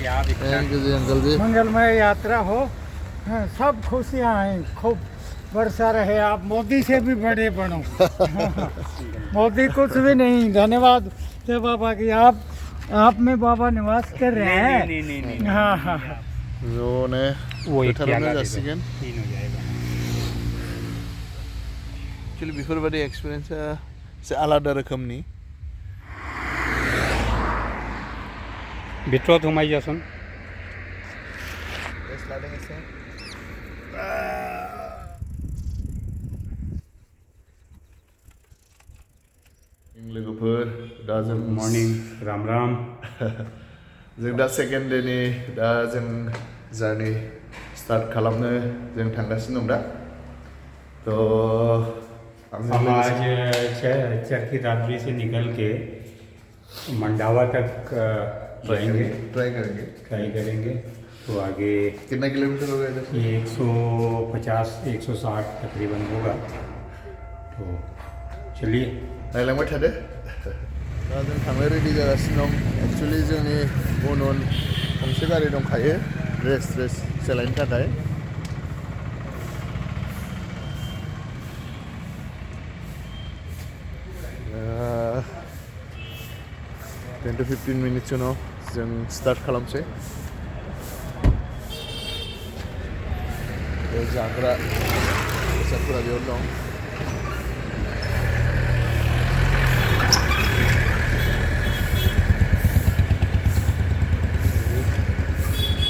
Thank you ji uncle जी। मंगलमय यात्रा हो, हाँ, सब खुशियाँ हैं, खूब वर्षा रहे, आप मोदी से भी बड़े बनो। हाँ, मोदी कुछ भी नहीं, धन्यवाद जय बाबा की, आप में बाबा निवास कर रहे हैं। नहीं हाँ हाँ हाँ। जो ने वो एक बोथोरावनो जासिगोन। तीन हो जाएगा। एक्चुअली बेफोरबायदि एक्सपिरियेन्सआ एसे आलादा रोखोमनि। भितराव थमायजासोन। रेस्ट लादों एसे। लोगोफोर दा जों मर्निं राम राम। जों दा सेकेन्ड डेनि दा जों जार्नि स्टार्ट खालामनो जों थांगासिनो दं दा। तो हम आज चरखी दादरी से निकल के मंडावा तक जाएंगे, ट्राई करेंगे। ट्राई करेंगे। तो आगे कितना किलोमीटर होगा इधर से? ये 150-160 तकरीबन होगा। तो चलिए नायलांबाय थादो। दा जों थांनो रेडि जागासिनो दं। एक्चुअली जोंनि उन गंसे गारि दंखायो रेस्ट सोलायनो थाखाय। 10 to 15 minutes उनाव जों स्टार्ट खालामसै। बे जाग्रा बेसादफोरा बेयाव दं।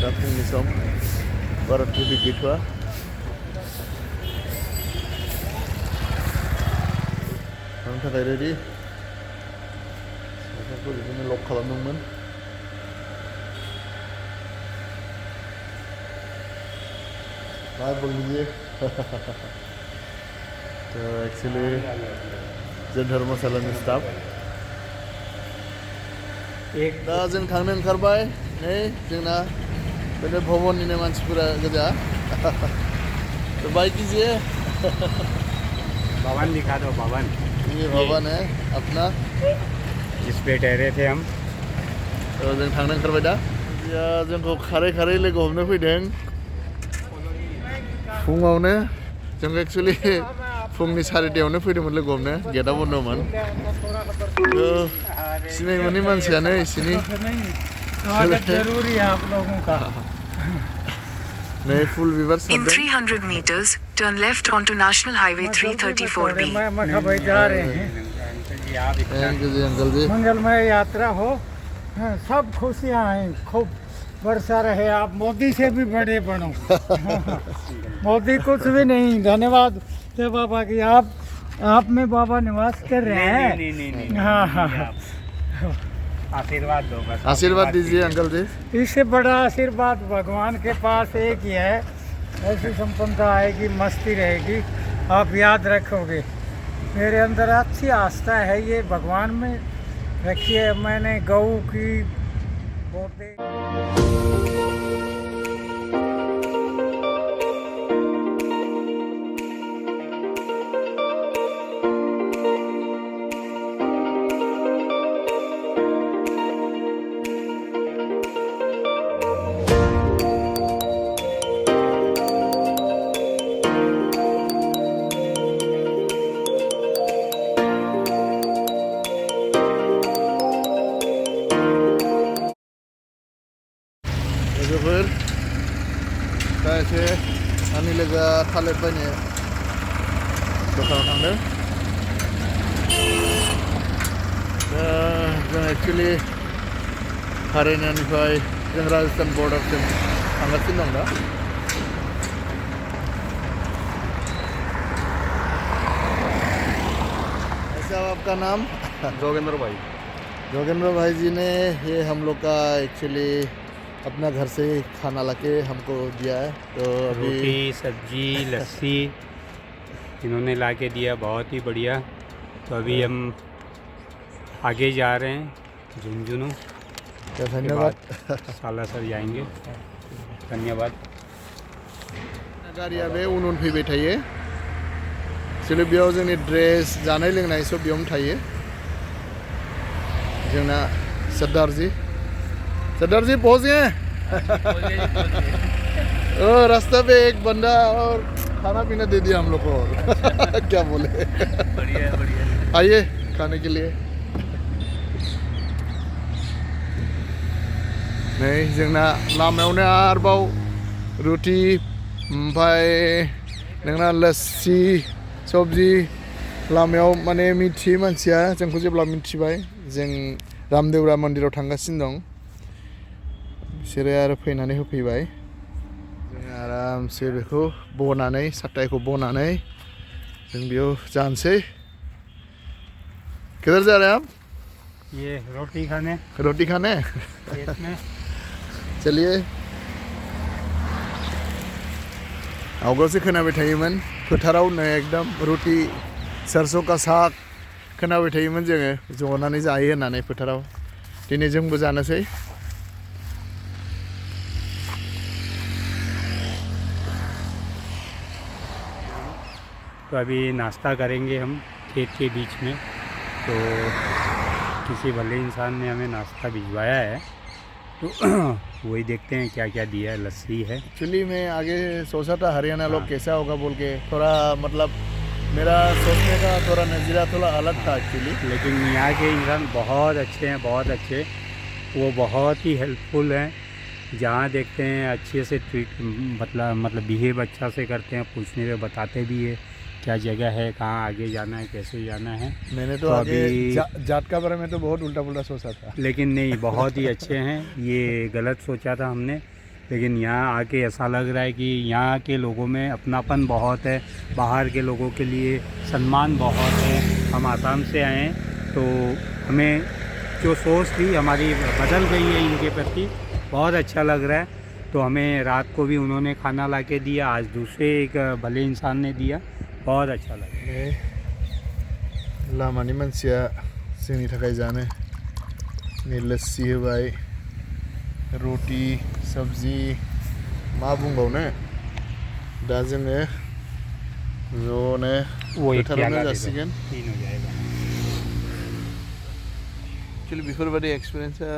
दा फुंनि सम बारा ट्रेफिक गैथ'आ। थांनो थाखाय रेडि। साइकेलखौ बिदिनो लक खालामदोंमोन। बोल दीजिए। तो एक्चुअली जों धर्मशालानि स्टाफ दा जों थांनो ओंखारबाय। नै जोंना बे भवननिनो मानसिफोरा गोजा। तो बाइक कीजिए। भवन दिखा दो, भवन। ये भवन है अपना जिस पे ठहरे थे हम। तो जों थांनो ओंखारबाय दा। जोंखौ खारै खारै लोगो हमनो फैदों। फुङावनो जों एक्चुअली फुंनि 4टायावनो फैदोंमोन लोगो हमनो, गेटआ बन्दमोन। सिनाय मोनै मानसियानो इसिनि जरूरी है आप लोगों का। नै फुल बिबार In सारदों। 300 meters, turn left onto National Highway 334B. मैं भाई जा रहे हैं। थैंक यू जी अंकल जी। मंगलमय यात्रा हो, हाँ, सब खुशियाँ हैं, खूब वर्षा रहे, आप मोदी से भी बड़े बनो। हाँ, मोदी कुछ भी नहीं, धन्यवाद जय बाबा की, आप में बाबा निवास कर रहे हैं। हाँ हाँ हाँ। आशीर्वाद दो बस। आशीर्वाद दीजिए अंकल जी। इससे बड़ा आशीर्वाद भगवान के पास एक ही है। ऐसी संपन्नता आएगी, मस्ती रहेगी, आप याद रखोगे। मेरे अंदर अच्छी आस्था है, ये भगवान में रखिए। मैंने गऊ की बोते लोगोफोर दा एसे आंनि लोगोआ थालिर बायनो दखानाव थांदों। दा जों एक्चुअली हारियानानिफ्राय जों राजस्थान बर्डारसिम थांगासिनो दं दा। ऐसा आपका नाम? जोगेंद्र भाई। जोगेंद्र भाई जी ने ये हम लोग का एक्चुअली अपना घर से खाना लाके हमको दिया है। तो अभी रोटी, सब्जी, लस्सी इन्होंने ला के दिया, बहुत ही बढ़िया। तो अभी हम आगे जा रहे हैं झुंझुनू। तो धन्यवाद। सालासर जाएंगे। धन्यवाद। गारिया बे उन फैबाय थायो। एक्चुअली बेयाव जोंनि ड्रेस जानाय लोंनाय सब बेयावनो थायो। जोंना सरदार जी पहुंच गए। रास्ता पे एक बंदा और खाना पीना दे दिया हम लोग को और क्या बोले। बढ़िया बढ़िया। आइए खाने के लिए। नै जोंना लामायावनो आरोबाव रुटि ओमफ्राय नोंना लस्सि सबजि लामायाव माने मिथियै मानसिया जोंखौ जेब्ला मिथिबाय जों रामदेवरा मन्दिराव थांगासिनो दं बिसोरो आरो फैनानै होफैबाय। जों आरामसे बेखौ बनानै साटाइखौ बनानै जों बेयाव जानोसै। किधर जा रहे हैं आप? ये रोटी खाने रोटी खाने खेत में। चलिए। आवगायावसो खोनाबाय थायोमोन फोथाराव नै एकदम रुटि सरसों का साग खोनाबाय थायोमोन जोङो जनानै जायो होननानै फोथाराव। दिनै जोंबो जानोसै। तो अभी नाश्ता करेंगे हम खेत के बीच में। तो किसी भले इंसान ने हमें नाश्ता भिजवाया है तो वही देखते हैं क्या क्या दिया है। लस्सी है। एक्चुअली मैं आगे सोचा था हरियाणा लोग कैसा होगा बोल के, थोड़ा मतलब मेरा सोचने का थोड़ा नज़रिया थोड़ा अलग था एक्चुअली। लेकिन यहाँ के इंसान बहुत अच्छे हैं, बहुत अच्छे। वो बहुत ही हेल्पफुल हैं। जहाँ देखते हैं अच्छे से ट्रीट मतलब बिहेव अच्छा से करते हैं। पूछने पे बताते भी है क्या जगह है, कहाँ आगे जाना है, कैसे जाना है। मैंने तो आगे जाट का बारे में तो बहुत उल्टा पुल्टा सोचा था, लेकिन नहीं, बहुत ही अच्छे हैं। ये गलत सोचा था हमने, लेकिन यहाँ आके ऐसा लग रहा है कि यहाँ के लोगों में अपनापन बहुत है। बाहर के लोगों के लिए सम्मान बहुत है। हम आसाम से आए हैं तो हमें जो सोच थी हमारी बदल गई है इनके प्रति। बहुत अच्छा लग रहा है। तो हमें रात को भी उन्होंने खाना ला के दिया, आज दूसरे एक भले इंसान ने दिया। बहुत अच्छा लगा। लामानि मानसिया जोंनि थाखाय जानो नै लस्सि होबाय, रोटी सब्जी मा बुंबावनो। दा जोङो ज'नो फोथारावनो जासिगोन। एक्चुअली बेफोरबायदि एक्सपिरियेन्सआ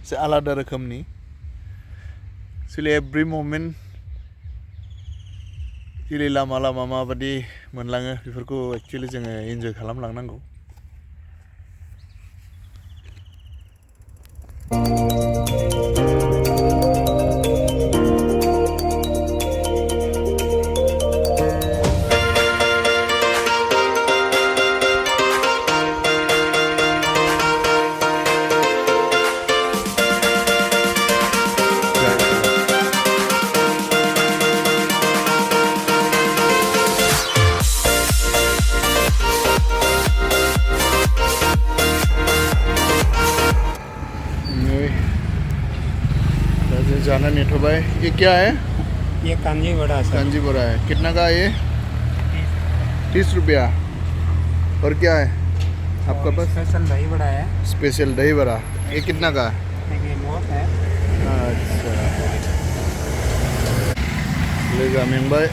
एसे आलादा रोखोमनि। एक्चुअली एभ्रि मोमेन्ट जेरै लामा लामा माबायदि मोनलाङो बेफोरखौ एक्चुअली जोङो इन्जय खालामलांनांगौ। जाना नेटो भाई, ये क्या है? ये कांजी बड़ा है। कांजी बड़ा है। कितना का है ये? 30 रुपया। और क्या है आपका पास? स्पेशल दही बड़ा है। स्पेशल दही बड़ा। ये कितना का है? है। अच्छा ले जामिंग भाई।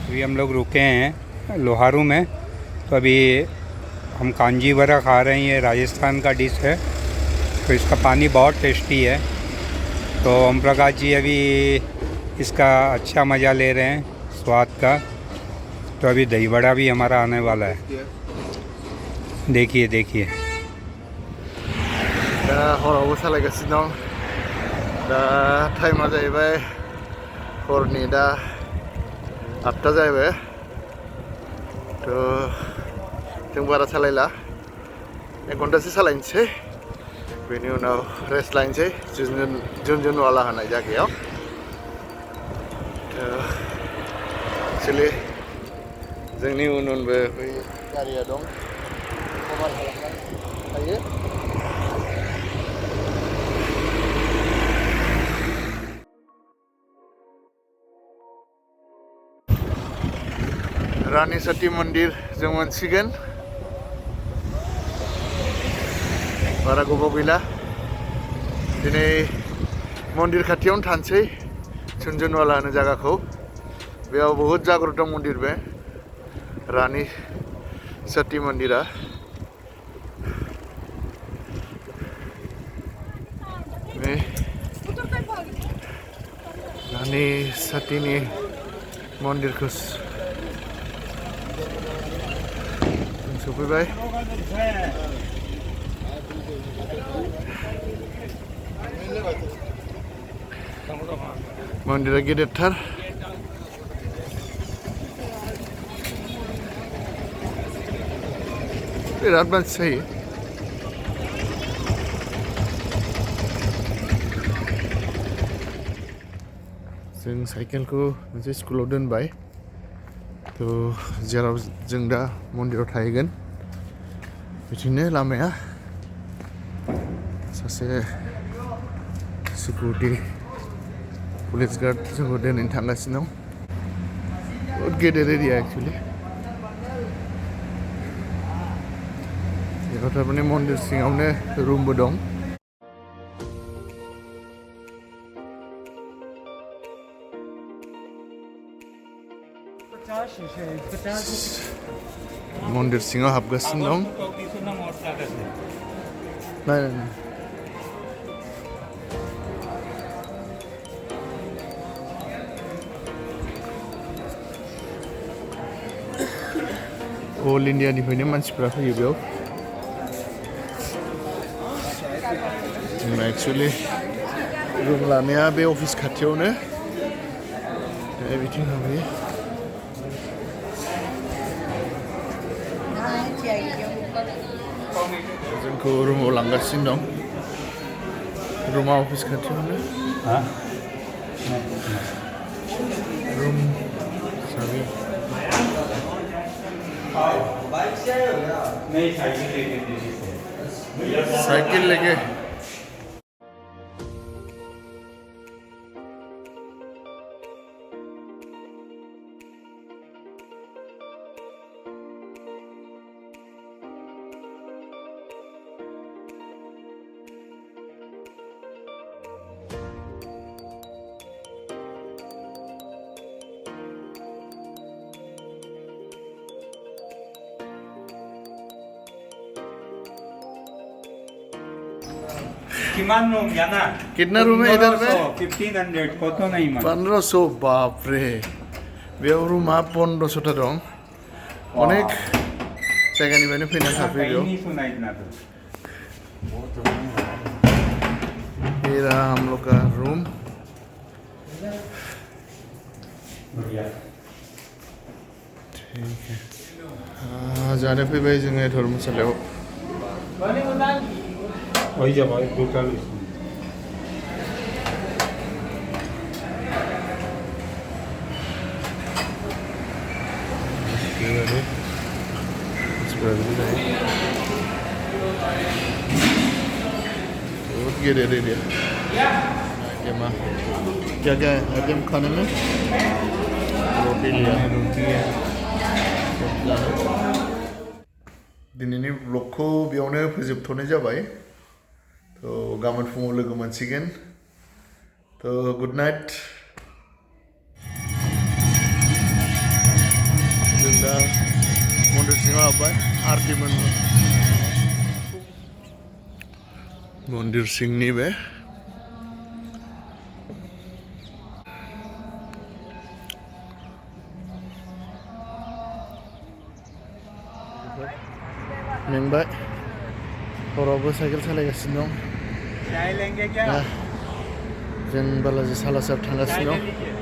अभी हम लोग रुके हैं लोहारू में। तो अभी हम कांजी बड़ा खा रहे हैं। ये राजस्थान का डिश है। तो इसका पानी बहुत टेस्टी है। तो ओम प्रकाश जी अभी इसका अच्छा मज़ा ले रहे हैं स्वाद का। तो अभी दही बड़ा भी हमारा आने वाला है। देखिए देखिए। हरावबो सालायगासिनो दं। दा टाइमा जाहैबाय हरनि दा 8टा जाहैबाय। तो जों बारा सालायला, 1 घन्टासो सालायनोसै। बेनि उनाव रेस्ट लायनोसै झुनझुनवाला होनाय जायगायाव। एक्चुअलि जोंनि उनबो बै गारिया दं, कभार खालामनानै थायो। रानी सती मन्दिर जों मोनसिगोन। बारा गोबाव गैला। दिनै मन्दिर खाथियावनो थानोसै। झुनझुनवाला होनो जायगाखौ। बेयाव बहुत जाग्रत मन्दिर बे रानी सती मन्दिरा। जोङो रानि सतीनि मन्दिरखौ सफैबाय मन्दिरा गेदेरथार बिराद मानसि जायो जों साइकेलखौ मोनसे स्कुलाव दोनबाय थ' जेराव जों दा मन्दिराव थाहैगोन बिथिंनो लामाया सासे सिकिउरिटि पुलिस गार्ड जोंखौ दोनैनो थांगासिनो दं बहुद गेदेर एरिया एक्सुवेलि बेयाव थारमाने मन्दिर सिङावनो रुमबो दं मन्दिर सिङाव हाबगासिनो दं नाय अल इन्डियानिफ्रायनो मानसिफ्रा फैयो बेयाव जोंना एक्सुवेलि रुम लानाया बे अफिस खाथियावनो बिथिं हाबहैयो जोंखौ रुमाव लांगासिनो दं रुमा अफिस खाथियावनो रुम साबि साइकिल लेके किमान रूम याना कितना रूम है इधर में 1500 कतो नहीं मान 1500 बाप रे बेयाव रुमा 1500 टा दं अनेक जायगानिफ्रायनो फैनानै थाफैयो नहीं सुना इतना तो ये रहा हम लोग का रूम ठीक है जाने फैबाय जोङो धर्मशालायाव वही जब टोटल बहुत गेदेर एरिया क्या क्या आइटम खाने में रोटी लिया रोटी है दिनैनि ब्लगखौ बेयावनो फोजोबथ'नाय जाबाय थ' गाबोन फुङाव लोगो मोनसिगोन थ' गुड नाइट जों दा मन्दिर सिङाव हाब्बाय आरती मन्दिर सिंनि बे मेंबाय हरावबो साइकेल सालायगासिनो दं चाय लेंगे क्या जों बालाजी सालासायाव थांगासिनो दं